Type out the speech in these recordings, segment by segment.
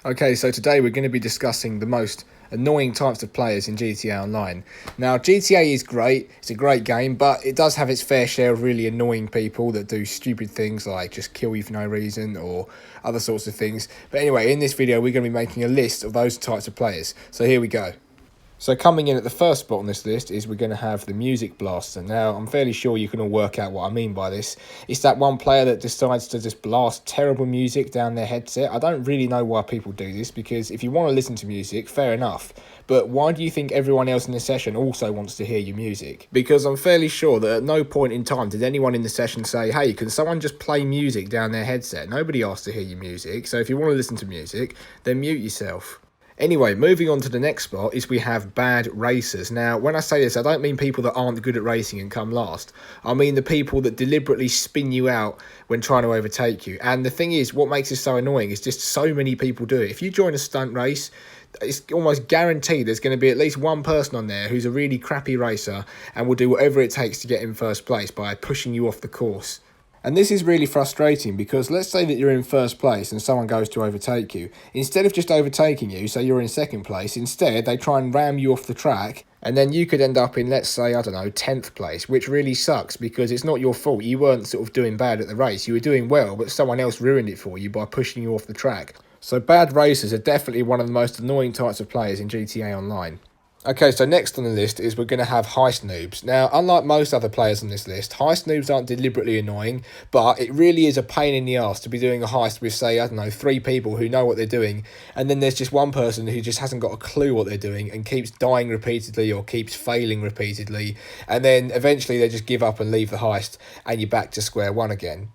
Okay, so today we're going to be discussing the most annoying types of players in GTA Online. Now, GTA is great, it's a great game, but it does have its fair share of really annoying people that do stupid things like just kill you for no reason or other sorts of things. But anyway, in this video, we're going to be making a list of those types of players. So here we go. So coming in at the first spot on this list is we're going to have the Music Blaster. Now, I'm fairly sure you can all work out what I mean by this. It's that one player that decides to just blast terrible music down their headset. I don't really know why people do this, because if you want to listen to music, fair enough. But why do you think everyone else in the session also wants to hear your music? Because I'm fairly sure that at no point in time did anyone in the session say, hey, can someone just play music down their headset? Nobody asked to hear your music, so if you want to listen to music, then mute yourself. Anyway, moving on to the next spot is we have bad racers. Now, when I say this, I don't mean people that aren't good at racing and come last. I mean the people that deliberately spin you out when trying to overtake you. And the thing is, what makes this so annoying is just so many people do it. If you join a stunt race, it's almost guaranteed there's going to be at least one person on there who's a really crappy racer and will do whatever it takes to get in first place by pushing you off the course. And this is really frustrating because let's say that you're in first place and someone goes to overtake you. Instead of just overtaking you, so you're in second place, instead they try and ram you off the track, and then you could end up in, let's say, I don't know, 10th place, which really sucks because it's not your fault. You weren't sort of doing bad at the race. You were doing well, but someone else ruined it for you by pushing you off the track. So bad racers are definitely one of the most annoying types of players in GTA Online. Okay, so next on the list is we're going to have heist noobs. Now, unlike most other players on this list, heist noobs aren't deliberately annoying, but it really is a pain in the arse to be doing a heist with, say, I don't know, 3 people who know what they're doing, and then there's just one person who just hasn't got a clue what they're doing and keeps dying repeatedly or keeps failing repeatedly, and then eventually they just give up and leave the heist, and you're back to square one again.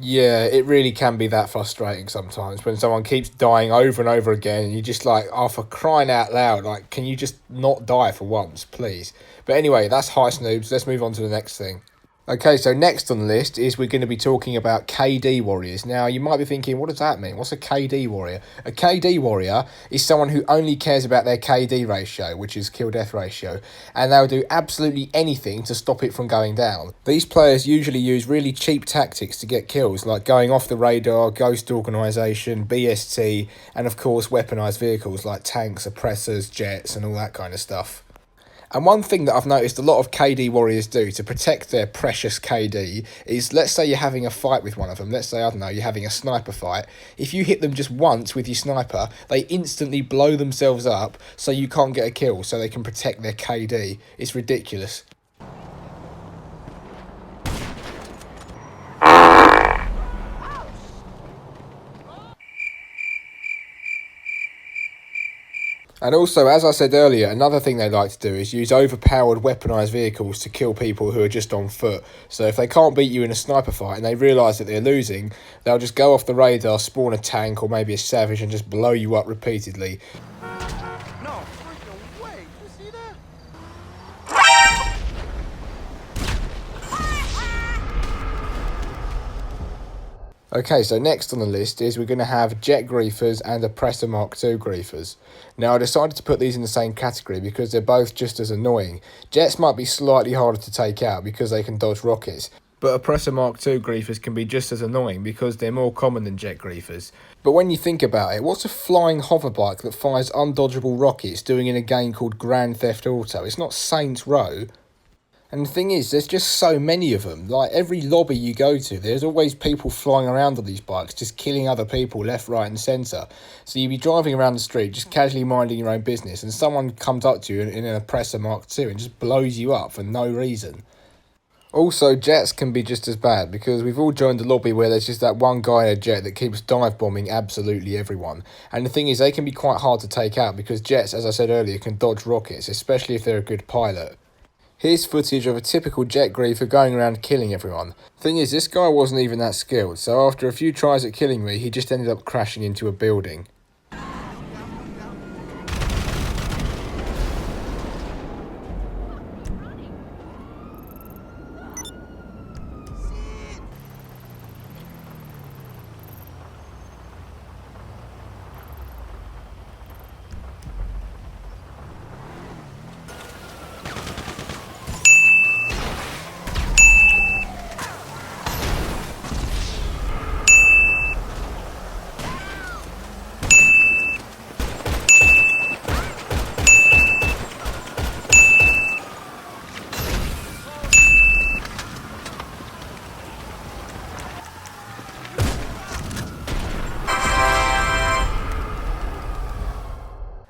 Yeah, it really can be that frustrating sometimes when someone keeps dying over and over again and you're just like, oh, for crying out loud, like, can you just not die for once, please? But anyway, that's heist noobs. Let's move on to the next thing. Okay, so next on the list is we're going to be talking about KD warriors. Now, you might be thinking, what does that mean? What's a KD warrior? A KD warrior is someone who only cares about their KD ratio, which is kill-death ratio, and they'll do absolutely anything to stop it from going down. These players usually use really cheap tactics to get kills, like going off the radar, ghost organisation, BST, and of course weaponised vehicles like tanks, oppressors, jets, and all that kind of stuff. And one thing that I've noticed a lot of KD warriors do to protect their precious KD is, let's say you're having a fight with one of them. Let's say, I don't know, you're having a sniper fight. If you hit them just once with your sniper, they instantly blow themselves up so you can't get a kill, so they can protect their KD. It's ridiculous. And also, as I said earlier, another thing they like to do is use overpowered weaponised vehicles to kill people who are just on foot. So if they can't beat you in a sniper fight and they realise that they're losing, they'll just go off the radar, spawn a tank or maybe a savage and just blow you up repeatedly. No freaking way! You see that? Okay, so next on the list is we're going to have Jet Griefers and Oppressor Mark II Griefers. Now, I decided to put these in the same category because they're both just as annoying. Jets might be slightly harder to take out because they can dodge rockets, but Oppressor Mark II Griefers can be just as annoying because they're more common than Jet Griefers. But when you think about it, what's a flying hoverbike that fires undodgeable rockets doing in a game called Grand Theft Auto? It's not Saints Row. And the thing is, there's just so many of them. Like, every lobby you go to, there's always people flying around on these bikes, just killing other people left, right and centre. So you'd be driving around the street, just casually minding your own business, and someone comes up to you in an Oppressor Mark II and just blows you up for no reason. Also, jets can be just as bad, because we've all joined a lobby where there's just that one guy in a jet that keeps dive bombing absolutely everyone. And the thing is, they can be quite hard to take out, because jets, as I said earlier, can dodge rockets, especially if they're a good pilot. Here's footage of a typical jet griefer going around killing everyone. Thing is, this guy wasn't even that skilled, so after a few tries at killing me, he just ended up crashing into a building.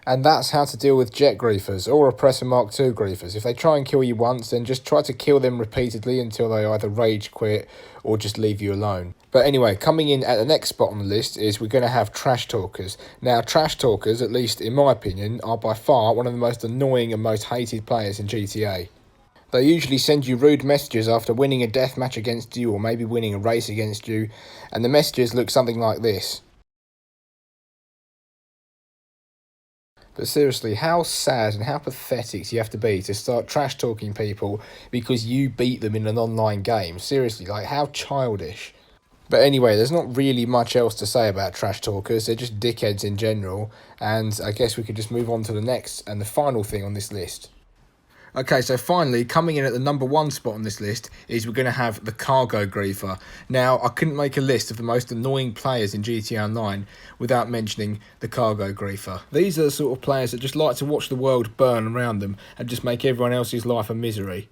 And that's how to deal with jet griefers or Oppressor Mark II griefers. If they try and kill you once, then just try to kill them repeatedly until they either rage quit or just leave you alone. But anyway, coming in at the next spot on the list is we're going to have Trash Talkers. Now, Trash Talkers, at least in my opinion, are by far one of the most annoying and most hated players in GTA. They usually send you rude messages after winning a death match against you or maybe winning a race against you, and the messages look something like this. But seriously, how sad and how pathetic do you have to be to start trash talking people because you beat them in an online game? Seriously, like, how childish. But anyway, there's not really much else to say about trash talkers. They're just dickheads in general, and I guess we could just move on to the next and the final thing on this list. Okay, so finally, coming in at the number 1 spot on this list is we're going to have the Cargo Griefer. Now, I couldn't make a list of the most annoying players in GTA Online without mentioning the Cargo Griefer. These are the sort of players that just like to watch the world burn around them and just make everyone else's life a misery.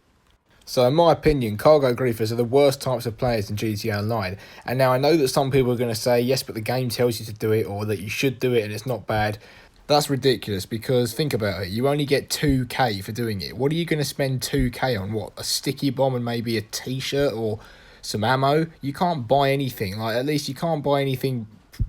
So in my opinion, Cargo Griefers are the worst types of players in GTA Online. And now I know that some people are going to say, yes, but the game tells you to do it, or that you should do it and it's not bad. That's ridiculous, because think about it, you only get 2k for doing it. What are you going to spend 2k on? What, a sticky bomb and maybe a t-shirt or some ammo? You can't buy anything, like, at least you can't buy anything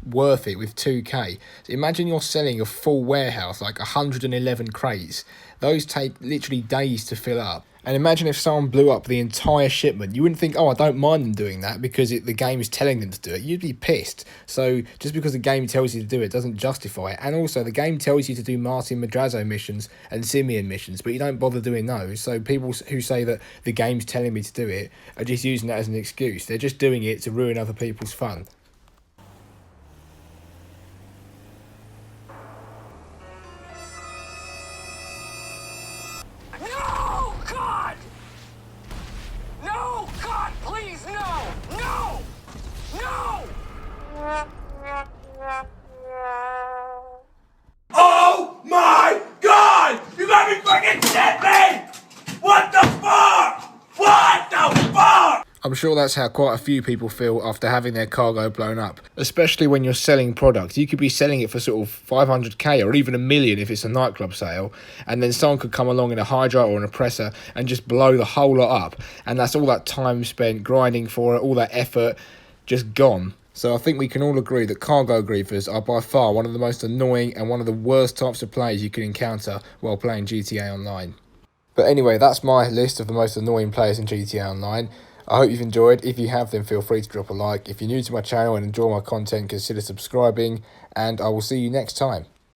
worth it with 2k. So imagine you're selling a full warehouse, like 111 crates. Those take literally days to fill up. And imagine if someone blew up the entire shipment. You wouldn't think, oh, I don't mind them doing that because the game is telling them to do it. You'd be pissed. So just because the game tells you to do it doesn't justify it. And also, the game tells you to do Martin Madrazo missions and Simeon missions, but you don't bother doing those. So people who say that the game's telling me to do it are just using that as an excuse. They're just doing it to ruin other people's fun. No! God! No! God, please, no! No! No! Oh my God! You got me fucking shit me! What the fuck? What the fuck? I'm sure that's how quite a few people feel after having their cargo blown up, especially when you're selling products. You could be selling it for sort of 500k or even $1 million if it's a nightclub sale, and then someone could come along in a Hydra or an Oppressor and just blow the whole lot up, and that's all that time spent grinding for it, all that effort just gone. So I think we can all agree that Cargo Griefers are by far one of the most annoying and one of the worst types of players you can encounter while playing GTA Online. But anyway, that's my list of the most annoying players in GTA Online. I hope you've enjoyed. If you have, then feel free to drop a like. If you're new to my channel and enjoy my content, consider subscribing, and I will see you next time.